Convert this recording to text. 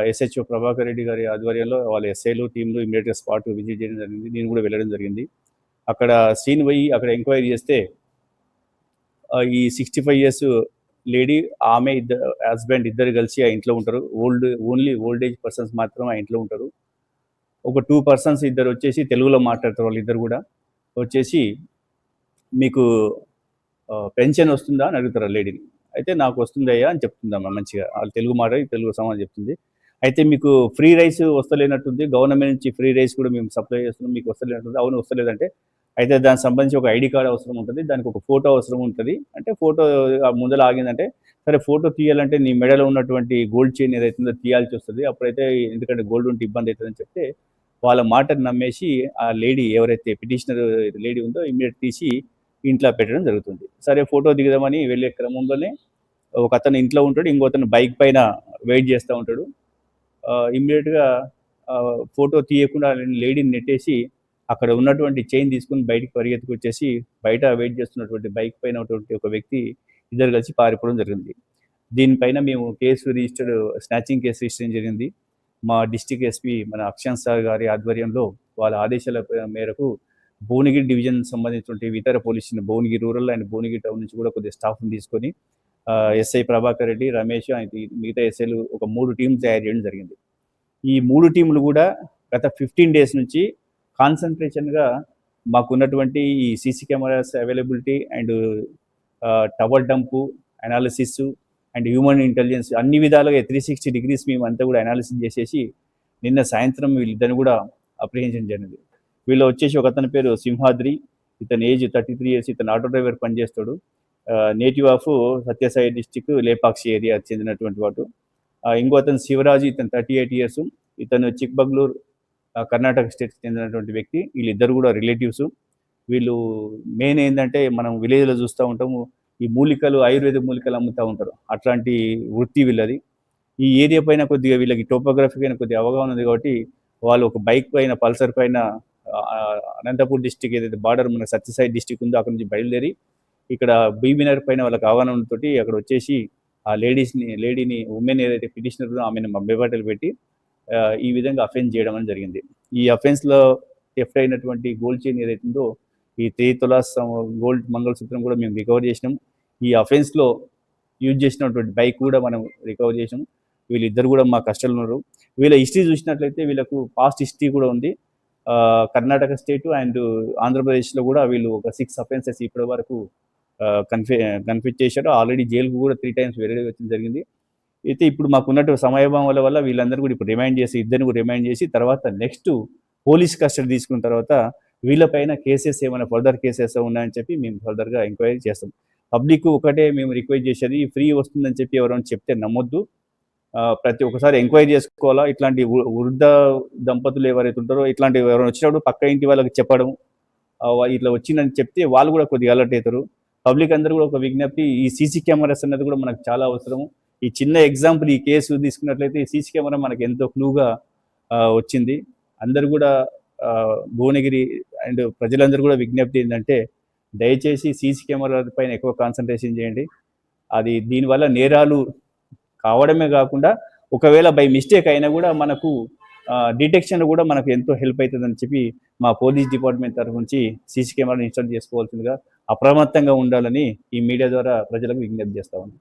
SHO Prabhakar Reddy గారి ఆధ్వర్యంలో వాళ్ళ ఎస్ఐలు టీంలు ఇమీడియట్గా స్పాట్ విజిట్ చేయడం జరిగింది. నేను కూడా వెళ్ళడం జరిగింది. అక్కడ సీన్ పోయి అక్కడ ఎంక్వైరీ చేస్తే ఈ 65 years లేడీ, ఆమె హస్బెండ్ ఇద్దరు కలిసి ఆ ఇంట్లో ఉంటారు. ఓన్లీ ఓల్డ్ ఏజ్ పర్సన్స్ మాత్రం ఆ ఇంట్లో ఉంటారు. ఒక 2 persons ఇద్దరు వచ్చేసి తెలుగులో మాట్లాడతారు. వాళ్ళు ఇద్దరు కూడా వచ్చేసి మీకు పెన్షన్ వస్తుందా అని అడుగుతారు లేడీని. అయితే నాకు వస్తుందయ్యా అని చెప్తుందమ్మా మంచిగా. వాళ్ళు తెలుగు తెలుగు సమాధానం చెప్తుంది. అయితే మీకు ఫ్రీ రైస్ వస్తలేనట్టుంది, గవర్నమెంట్ నుంచి ఫ్రీ రైస్ కూడా మేము సప్లై చేస్తున్నాం, మీకు వస్తలేనట్టుంది. అవును వస్తలేదంటే, అయితే దానికి సంబంధించి ఒక ఐడి కార్డు అవసరం ఉంటుంది, దానికి ఒక ఫోటో అవసరం ఉంటుంది అంటే, ఫోటో ముందర ఆగిందంటే, సరే ఫోటో తీయాలంటే నీ మెడలో ఉన్నటువంటి గోల్డ్ చైన్ ఏదైతుందో తీయాల్సి వస్తుంది, అప్పుడైతే ఎందుకంటే గోల్డ్ ఉంటే ఇబ్బంది అవుతుందని చెప్తే వాళ్ళ మాటను నమ్మేసి ఆ లేడీ ఎవరైతే పిటిషనర్ లేడీ ఉందో ఇమ్మీడియట్ తీసి ఇంట్లో పెట్టడం జరుగుతుంది. సరే ఫోటో దిగుదామని వెళ్ళే క్రమంలోనే ఒక అతను ఇంట్లో ఉంటాడు, ఇంకో అతను బైక్ పైన వెయిట్ చేస్తూ ఉంటాడు. ఇమ్మీడియట్గా ఫోటో తీయకుండా లేడీని నెట్టేసి అక్కడ ఉన్నటువంటి చైన్ తీసుకుని బయటికి పరిగెత్తుకొచ్చేసి బయట వెయిట్ చేస్తున్నటువంటి బైక్ పైన ఉన్నటువంటి ఒక వ్యక్తి ఇద్దరు కలిసి పారిపోవడం జరిగింది. దీనిపైన మేము స్నాచింగ్ కేసు రిజిస్టర్ జరిగింది. మా డిస్టిక్ ఎస్పీ మన అక్షాంత్ సార్ గారి ఆధ్వర్యంలో వాళ్ళ ఆదేశాల మేరకు భువనగిరి డివిజన్ సంబంధించినటువంటి ఇతర పోలీసులు Bhuvanagiri rural and Bhuvanagiri town నుంచి కూడా కొద్దిగా స్టాఫ్ని తీసుకొని ఎస్ఐ ప్రభాకర్ రెడ్డి, రమేష్ మిగతా ఎస్ఐలు ఒక 3 టీమ్స్ తయారు చేయడం జరిగింది. ఈ 3 టీములు కూడా గత 15 days నుంచి కాన్సన్ట్రేషన్గా మాకున్నటువంటి ఈ CC cameras availability and tower dump analysis and human intelligence అన్ని విధాలుగా 360 degrees మేము అంతా కూడా అనాలిసిస్ చేసేసి నిన్న సాయంత్రం వీళ్ళిద్దరిని కూడా అప్రిహెన్షన్ జరిగింది. వీళ్ళు వచ్చేసి ఒక అతని పేరు సింహాద్రి, ఇతని ఏజ్ 33 years, ఇతను ఆటో డ్రైవర్ పనిచేస్తాడు. Native of Sathya Sai district Lepakshi area చెందినటువంటి వాడు. ఇంకో అతను శివరాజు, ఇతను 38 years, ఇతను చిక్బగ్లూర్ కర్ణాటక స్టేట్కి చెందినటువంటి వ్యక్తి. వీళ్ళిద్దరు కూడా రిలేటివ్స్. వీళ్ళు మెయిన్ ఏంటంటే మనం విలేజ్లో చూస్తూ ఉంటాము, ఈ మూలికలు ఆయుర్వేద మూలికలు అమ్ముతూ ఉంటారు, అట్లాంటి వృత్తి వీళ్ళది. ఈ ఏరియా పైన కొద్దిగా వీళ్ళకి టోపోగ్రఫీ పైన కొద్దిగా అవగాహన ఉంది కాబట్టి వాళ్ళు ఒక బైక్ పైన పల్సర్ పైన అనంతపూర్ డిస్టిక్ ఏదైతే బార్డర్ మన సత్యసాయి డిస్టిక్ ఉందో అక్కడ నుంచి బయలుదేరి ఇక్కడ బీబీనగర్ పైన వాళ్ళకి అవగాహన తోటి అక్కడ వచ్చేసి ఆ లేడీని ఉమెన్ ఏదైతే పిటిషనర్ ఉందో ఆమెను బేబాటలు పెట్టి ఈ విధంగా అఫెన్స్ చేయడం అని జరిగింది. ఈ అఫెన్స్లో థెఫ్ట్ అయినటువంటి గోల్డ్ చైన్ ఏదైతుందో ఈ 3 tolas గోల్డ్ మంగళసూత్రం కూడా మేము రికవర్ చేసినాం. ఈ అఫెన్స్లో యూజ్ చేసినటువంటి బైక్ కూడా మనం రికవర్ చేసినాం. వీళ్ళిద్దరు కూడా మా కష్టాలు ఉన్నారు. వీళ్ళ హిస్టరీ చూసినట్లయితే వీళ్ళకు పాస్ట్ హిస్టరీ కూడా ఉంది. కర్ణాటక స్టేట్ అండ్ ఆంధ్రప్రదేశ్లో కూడా వీళ్ళు ఒక 6 offenses ఇప్పటి వరకు కన్ఫ్యూజ్ చేశారు. ఆల్రెడీ జైలుకు కూడా 3 times వెళ్ళడం జరిగింది. అయితే ఇప్పుడు మాకున్నట్టు సమయభావం వల్ల వీళ్ళందరూ కూడా ఇప్పుడు ఇద్దరిని కూడా రిమైండ్ చేసి తర్వాత నెక్స్ట్ పోలీస్ కస్టడీ తీసుకున్న తర్వాత వీళ్ళపైన కేసెస్ ఏమైనా ఫర్దర్ కేసెస్ ఉన్నాయని చెప్పి మేము ఫర్దర్గా ఎంక్వైరీ చేస్తాం. పబ్లిక్ ఒకటే మేము రిక్వెస్ట్ చేసేది, ఫ్రీ వస్తుందని చెప్పి ఎవరైనా చెప్తే నమ్మొద్దు. ప్రతి ఒక్కసారి ఎంక్వైరీ చేసుకోవాలా. ఇట్లాంటి వృద్ధ దంపతులు ఎవరైతే ఉంటారో ఇట్లాంటి ఎవరైనా వచ్చినప్పుడు పక్క ఇంటి వాళ్ళకి చెప్పడం, ఇట్లా వచ్చిందని చెప్తే వాళ్ళు కూడా కొద్దిగా అలర్ట్ అవుతారు. పబ్లిక్ అందరూ కూడా ఒక విజ్ఞప్తి, ఈ సీసీ కెమెరాస్ అన్నది కూడా మనకు చాలా అవసరం. ఈ చిన్న ఎగ్జాంపుల్ ఈ కేసు తీసుకున్నట్లయితే ఈ సీసీ కెమెరా మనకు ఎంతో క్లూగా వచ్చింది. అందరూ కూడా భువనగిరి అండ్ ప్రజలందరూ కూడా విజ్ఞప్తి ఏంటంటే దయచేసి సీసీ కెమెరా పైన ఎక్కువ కాన్సన్ట్రేషన్ చేయండి. అది దీనివల్ల నేరాలు కావడమే కాకుండా ఒకవేళ బై మిస్టేక్ అయినా కూడా మనకు డిటెక్షన్ కూడా మనకు ఎంతో హెల్ప్ అవుతుందని చెప్పి మా పోలీస్ డిపార్ట్మెంట్ తరఫు నుంచి సీసీ కెమెరాని ఇన్స్టాల్ చేసుకోవాల్సిందిగా అప్రమత్తంగా ఉండాలని ఈ మీడియా ద్వారా ప్రజలకు విజ్ఞప్తి చేస్తా ఉన్నాం.